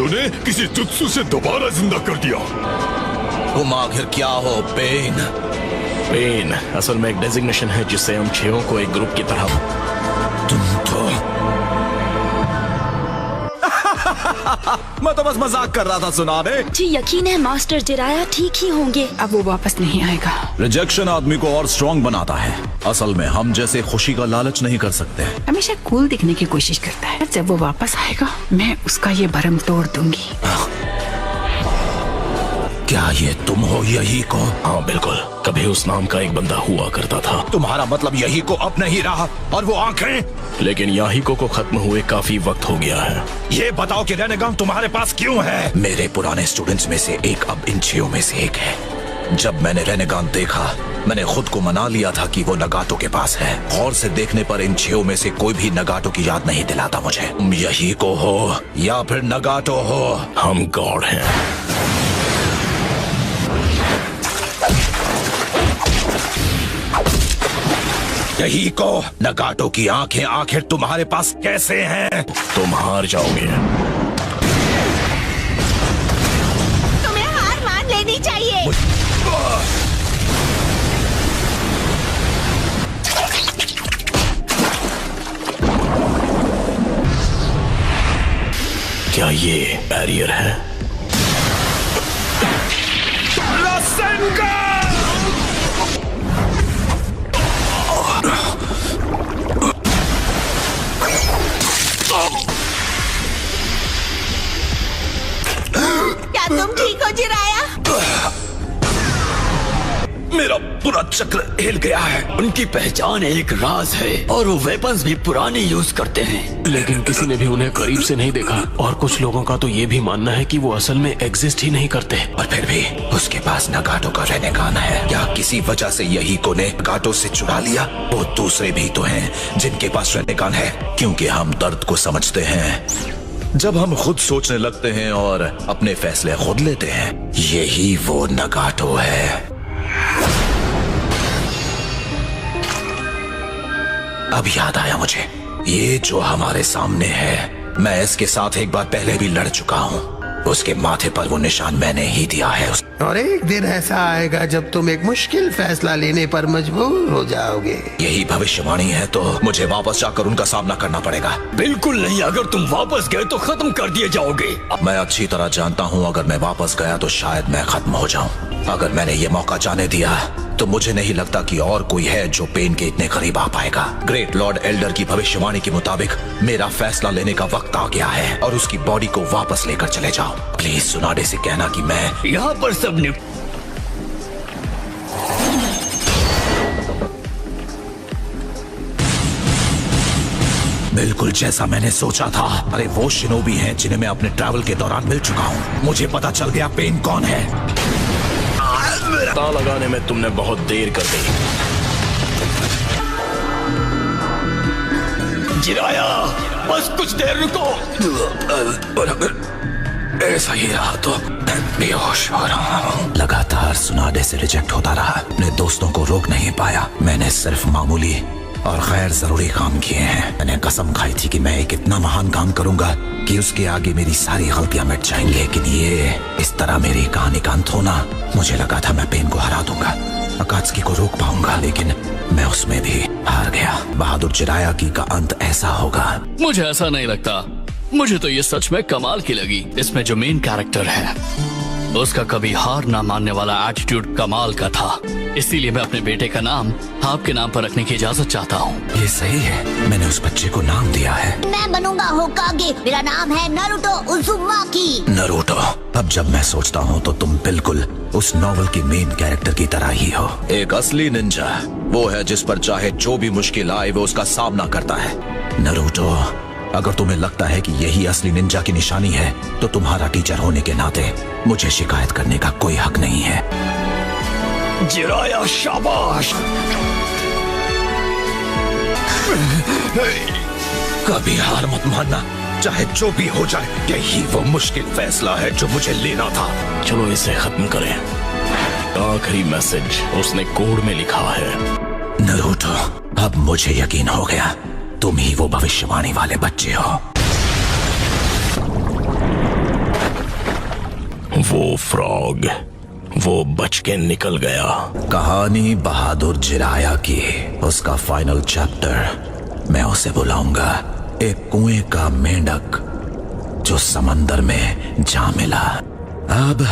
उन्हें किसी जुत्सु से दोबारा जिंदा कर दिया। तुम आखिर क्या हो पेन? पेन असल में एक डेजिग्नेशन है जिससे हम छयों को एक ग्रुप की तरह। तुम तो मैं तो बस मजाक कर रहा था सुनाने। जी यकीन है मास्टर जिराया ठीक ही होंगे। अब वो वापस नहीं आएगा। रिजेक्शन आदमी को और स्ट्रॉन्ग बनाता है। असल में हम जैसे खुशी का लालच नहीं कर सकते। हमेशा कूल दिखने की कोशिश करता है। जब वो वापस आएगा मैं उसका ये भरम तोड़ दूंगी। क्या ये तुम हो यही को? हाँ बिल्कुल, कभी उस नाम का एक बंदा हुआ करता था। तुम्हारा मतलब यही को अब नहीं रहा? और वो आंखें? लेकिन याहिको को खत्म हुए काफी वक्त हो गया है। ये बताओ कि रेनेगान तुम्हारे पास क्यों है? मेरे पुराने स्टूडेंट्स में से एक अब इन छयों में से एक है। जब मैंने रेनेगान देखा मैंने खुद को मना लिया था कि वो नगाटो के पास है। गौर से देखने पर इन छयों में से कोई भी नगाटो की याद नहीं दिलाता मुझे। तुम यही को हो या फिर नगाटो हो? हम गॉड हैं। यही को नगाटो की आंखें आखिर तुम्हारे पास कैसे हैं? तुम हार जाओगे। तुम्हें हार मान लेनी चाहिए। क्या ये बैरियर है? क्या तुम ठीक हो जिराया? मेरा पूरा चक्र हिल गया है। उनकी पहचान एक राज है और वो वेपन्स भी पुराने यूज करते हैं। लेकिन किसी ने भी उन्हें करीब से नहीं देखा और कुछ लोगों का तो ये भी मानना है कि वो असल में एग्जिस्ट ही नहीं करते। और फिर भी उसके पास नगाटो का रेनेगान है। क्या किसी वजह से यही को ने नगाटो से चुरा लिया? वो दूसरे भी तो हैं जिनके पास रेनेगान है। क्योंकि हम दर्द को समझते हैं जब हम खुद सोचने लगते हैं और अपने फैसले खुद लेते हैं। यही वो नगाटो है। अब याद आया मुझे, ये जो हमारे सामने है मैं इसके साथ एक बार पहले भी लड़ चुका हूँ। उसके माथे पर वो निशान मैंने ही दिया है। और एक दिन ऐसा आएगा जब तुम एक मुश्किल फैसला लेने पर मजबूर हो जाओगे। यही भविष्यवाणी है तो मुझे वापस जाकर उनका सामना करना पड़ेगा। बिल्कुल नहीं, अगर तुम वापस गए तो खत्म कर दिए जाओगे। मैं अच्छी तरह जानता हूँ अगर मैं वापस गया तो शायद मैं खत्म हो जाऊँ। अगर मैंने ये मौका जाने दिया तो मुझे नहीं लगता कि और कोई है जो पेन के इतने करीब आ पाएगा। ग्रेट लॉर्ड एल्डर की भविष्यवाणी के मुताबिक मेरा फैसला लेने का वक्त आ गया है और उसकी बॉडी को वापस लेकर चले जाओ। प्लीज सुनाडे से कहना कि मैं यहाँ पर सब बिल्कुल जैसा मैंने सोचा था। अरे वो शिनोबी हैं जिन्हें मैं अपने ट्रैवल के दौरान मिल चुका हूँ। मुझे पता चल गया पेन कौन है। पता लगाने में तुमने बहुत देर कर दी। जिराया, बस कुछ देर रुको। और अगर ऐसा ही रहा तो बेहोश हो रहा हूँ। लगातार सुनाडे से रिजेक्ट होता रहा। अपने दोस्तों को रोक नहीं पाया। मैंने सिर्फ मामूली और गैर जरूरी काम किए हैं। मैंने कसम खाई थी कि मैं एक इतना महान काम करूंगा कि उसके आगे मेरी सारी गलतियां मिट जाएंगी। लेकिन ये इस तरह मेरी कहानी का अंत होना, मुझे लगा था मैं पेन को हरा दूंगा, अकात्सुकी को रोक पाऊंगा, लेकिन मैं उसमें भी हार गया। बहादुर जिराया की का अंत ऐसा होगा। मुझे ऐसा नहीं लगता। मुझे तो ये सच में कमाल की लगी। इसमें जो मेन कैरेक्टर है उसका कभी हार ना मानने वाला एटीट्यूड कमाल का था। इसीलिए मैं अपने बेटे का नाम आपके नाम पर रखने की इजाजत चाहता हूँ। ये सही है, मैंने उस बच्चे को नाम दिया है। मैं बनूंगा होकागे। मेरा नाम है नारुतो उज़ुमाकी। नारुतो। अब जब मैं सोचता हूँ तो तुम बिल्कुल उस नॉवल की मेन कैरेक्टर की तरह ही हो। एक असली निंजा वो है जिस पर चाहे जो भी मुश्किल आए वो उसका सामना करता है। नारुतो, अगर तुम्हें लगता है कि यही असली निंजा की निशानी है तो तुम्हारा टीचर होने के नाते मुझे शिकायत करने का कोई हक नहीं है। जिराया, शाबाश। कभी हार मत मानना, चाहे जो भी हो जाए। यही वो मुश्किल फैसला है जो मुझे लेना था। चलो इसे खत्म करें। आखिरी मैसेज उसने कोड में लिखा है। नारुतो, अब मुझे यकीन हो गया तुम ही वो भविष्यवाणी वाले बच्चे हो। वो फ्रॉग, वो बच के निकल गया। कहानी बहादुर जिराया की उसका फाइनल चैप्टर मैं उसे बुलाऊंगा, एक कुएं का मेंढक जो समंदर में जा मिला। अब